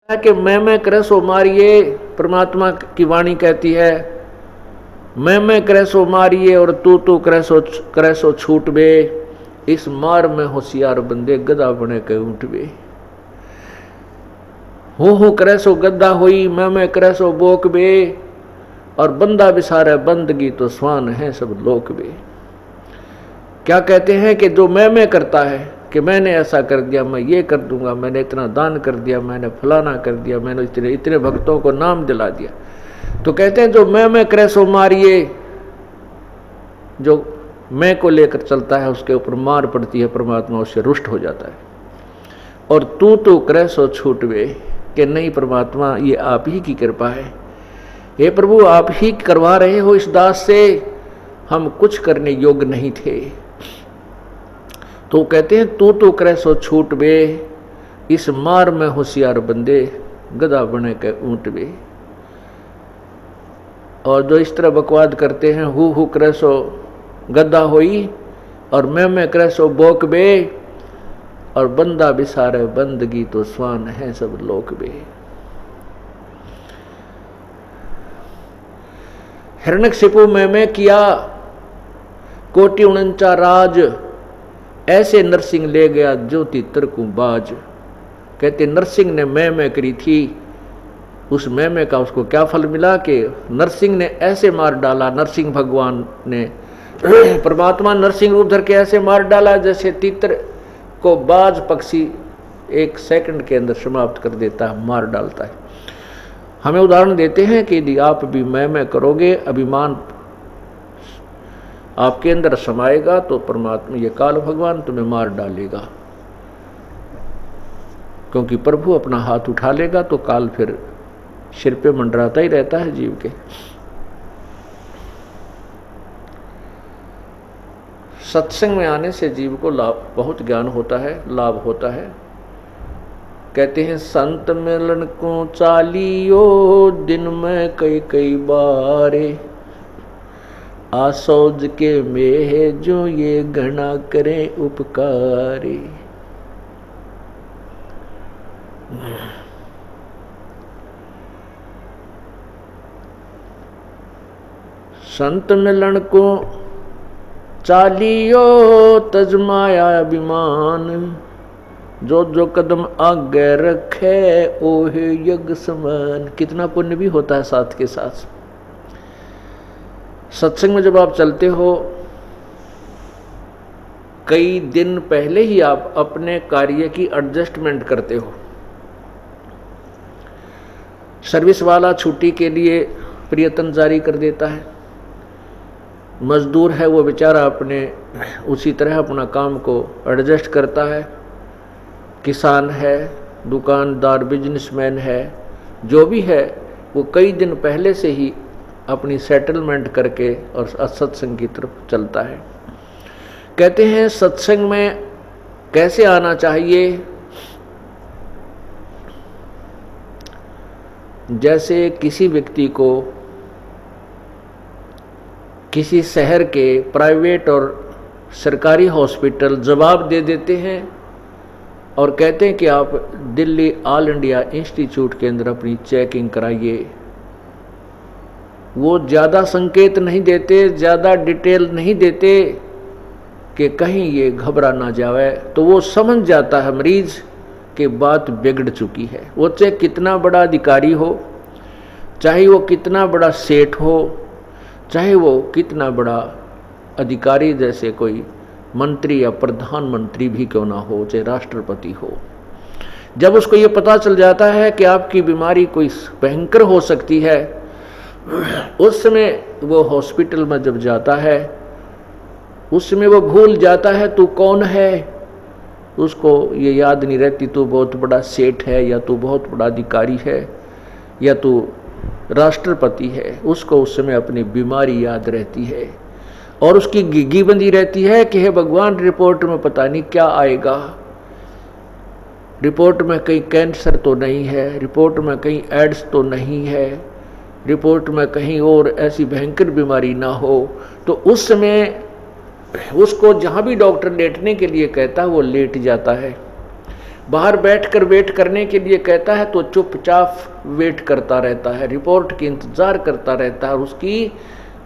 कि मैं करे सो मारिए, परमात्मा की वाणी कहती है मैं करे सो मारिए और तू करे सो छूट बे। इस मार में होशियार बंदे गधा बने के उठ बे। हो करे सो गद्दा होई, मैं करे सो बोक बे। और बंदा बिसारे बंदगी तो स्वान है सब लोक बे। क्या कहते हैं कि जो मैं करता है कि मैंने ऐसा कर दिया, मैं ये कर दूंगा, मैंने इतना दान कर दिया, मैंने फलाना कर दिया, मैंने इतने इतने भक्तों को नाम दिला दिया, तो कहते हैं जो मैं करे सो मारिए। जो मैं को लेकर चलता है उसके ऊपर मार पड़ती है, परमात्मा उससे रुष्ट हो जाता है। और तू करे सो छूटवे, कि नहीं परमात्मा ये आप ही की कृपा है, हे प्रभु आप ही करवा रहे हो इस दास से, हम कुछ करने योग्य नहीं थे। तो कहते हैं तू करे सो छूट बे। इस मार में होशियार बंदे गधा बने के ऊंट बे। और जो इस तरह बकवाद करते हैं हु करे सो गद्दा होई और मैं करे सो बोक बे। और बंदा बिसारे बंदगी तो स्वान है सब लोक बे। हिरण्यकशिपु मैं किया कोटि 49 राज, ऐसे नरसिंह ले गया जो तितर को बाज। कहते नरसिंह ने मैं करी थी, उस मैं का उसको क्या फल मिला कि नरसिंह ने ऐसे मार डाला, नरसिंह भगवान ने परमात्मा नरसिंह रूप धर के ऐसे मार डाला जैसे तितर को बाज पक्षी 1 सेकंड के अंदर समाप्त कर देता है, मार डालता है। हमें उदाहरण देते हैं कि यदि आप भी मैं करोगे, अभिमान आपके अंदर समाएगा तो परमात्मा ये काल भगवान तुम्हें मार डालेगा। क्योंकि प्रभु अपना हाथ उठा लेगा तो काल फिर सिर पे मंडराता ही रहता है जीव के। सत्संग में आने से जीव को लाभ, बहुत ज्ञान होता है, लाभ होता है। कहते हैं संत मिलन को चालियो दिन में कई बारे, आसौज के मेह जो ये घना करें उपकारे। संत मिलन को चालियो तजमाया अभिमान, जो कदम आगे रखे ओहे यज्ञ समान। कितना पुण्य भी होता है साथ के साथ। सत्संग में जब आप चलते हो, कई दिन पहले ही आप अपने कार्य की एडजस्टमेंट करते हो। सर्विस वाला छुट्टी के लिए प्रयत्न जारी कर देता है, मजदूर है वो बेचारा अपने उसी तरह अपना काम को एडजस्ट करता है, किसान है, दुकानदार, बिजनेसमैन है, जो भी है वो कई दिन पहले से ही अपनी सेटलमेंट करके और सत्संग की तरफ चलता है। कहते हैं सत्संग में कैसे आना चाहिए। जैसे किसी व्यक्ति को किसी शहर के प्राइवेट और सरकारी हॉस्पिटल जवाब दे देते हैं और कहते हैं कि आप दिल्ली ऑल इंडिया इंस्टीट्यूट के अंदर अपनी चेकिंग कराइए। वो ज़्यादा संकेत नहीं देते, ज़्यादा डिटेल नहीं देते कि कहीं ये घबरा ना जाए। तो वो समझ जाता है मरीज कि बात बिगड़ चुकी है। वो चाहे कितना बड़ा अधिकारी हो, चाहे वो कितना बड़ा सेठ हो, चाहे वो कितना बड़ा अधिकारी जैसे कोई मंत्री या प्रधानमंत्री भी क्यों ना हो, चाहे राष्ट्रपति हो, जब उसको ये पता चल जाता है कि आपकी बीमारी कोई भयंकर हो सकती है, उस समय वो हॉस्पिटल में जब जाता है, उस समय वो भूल जाता है तू कौन है। उसको ये याद नहीं रहती तू बहुत बड़ा सेठ है, या तू बहुत बड़ा अधिकारी है, या तू राष्ट्रपति है। उसको उस समय अपनी बीमारी याद रहती है और उसकी गिग्गी बंदी रहती है कि हे भगवान रिपोर्ट में पता नहीं क्या आएगा, रिपोर्ट में कहीं कैंसर तो नहीं है, रिपोर्ट में कहीं एड्स तो नहीं है, रिपोर्ट में कहीं और ऐसी भयंकर बीमारी ना हो। तो उस समय उसको जहाँ भी डॉक्टर लेटने के लिए कहता है वो लेट जाता है। बाहर बैठकर वेट करने के लिए कहता है तो चुपचाप वेट करता रहता है, रिपोर्ट की इंतजार करता रहता है। और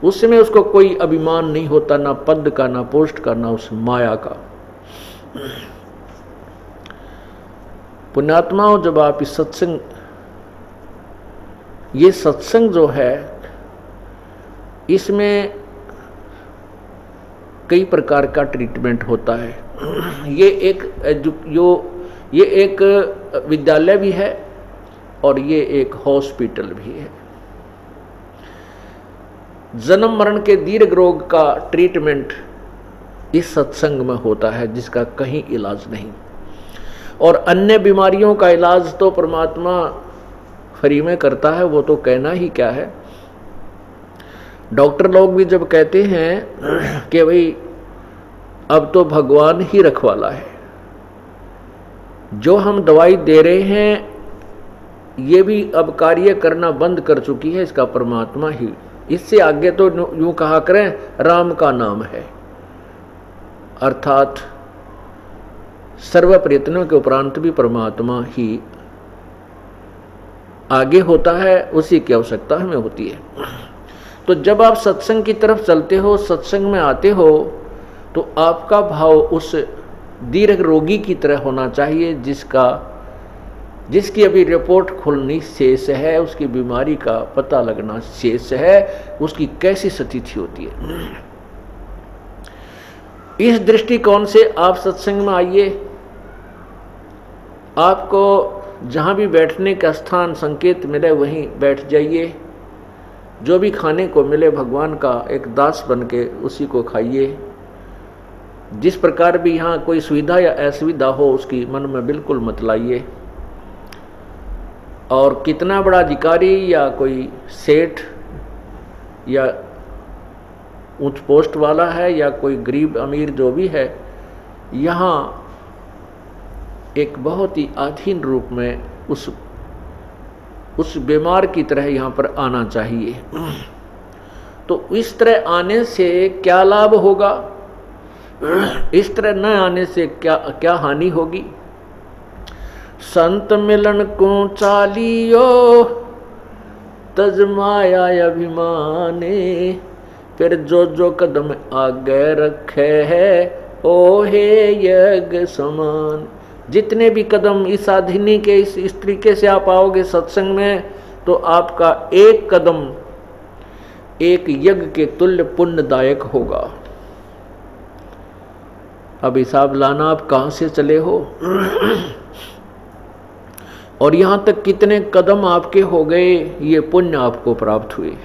उसमें उसको कोई अभिमान नहीं होता, ना पद का, ना पोस्ट का, ना उस माया का। पुण्यात्माओं, जब आप इस सत्संग, ये सत्संग जो है, इसमें कई प्रकार का ट्रीटमेंट होता है। ये एक विद्यालय भी है और ये एक हॉस्पिटल भी है। जन्म मरण के दीर्घ रोग का ट्रीटमेंट इस सत्संग में होता है, जिसका कहीं इलाज नहीं। और अन्य बीमारियों का इलाज तो परमात्मा फ्री में करता है, वो तो कहना ही क्या है। डॉक्टर लोग भी जब कहते हैं कि भाई अब तो भगवान ही रखवाला है, जो हम दवाई दे रहे हैं ये भी अब कार्य करना बंद कर चुकी है, इसका परमात्मा ही। इससे आगे तो यूं कहा करें, राम का नाम है, अर्थात सर्व प्रयत्नों के उपरांत भी परमात्मा ही आगे होता है, उसी की आवश्यकता हमें होती है। तो जब आप सत्संग की तरफ चलते हो, सत्संग में आते हो, तो आपका भाव उस दीर्घ रोगी की तरह होना चाहिए, जिसकी अभी रिपोर्ट खुलनी शेष है, उसकी बीमारी का पता लगना शेष है, उसकी कैसी स्थिति होती है। इस दृष्टिकोण से आप सत्संग में आइए। आपको जहाँ भी बैठने का स्थान संकेत मिले वहीं बैठ जाइए। जो भी खाने को मिले भगवान का एक दास बन के उसी को खाइए। जिस प्रकार भी यहाँ कोई सुविधा या असुविधा हो उसकी मन में बिल्कुल मत लाइए। और कितना बड़ा अधिकारी या कोई सेठ या उच्च पोस्ट वाला है या कोई गरीब अमीर जो भी है, यहाँ एक बहुत ही अधीन रूप में उस बीमार की तरह यहाँ पर आना चाहिए। तो इस तरह आने से क्या लाभ होगा, इस तरह न आने से क्या हानि होगी। संत मिलन को चालियो तजमाया अभिमाने, फिर जो कदम आगे रखे है ओ हे यज्ञ समान। जितने भी कदम इस साधिनी के इस तरीके से आप आओगे सत्संग में, तो आपका एक कदम एक यज्ञ के तुल्य पुण्यदायक होगा। अब हिसाब लाना आप कहाँ से चले हो और यहाँ तक कितने कदम आपके हो गए, ये पुण्य आपको प्राप्त हुए।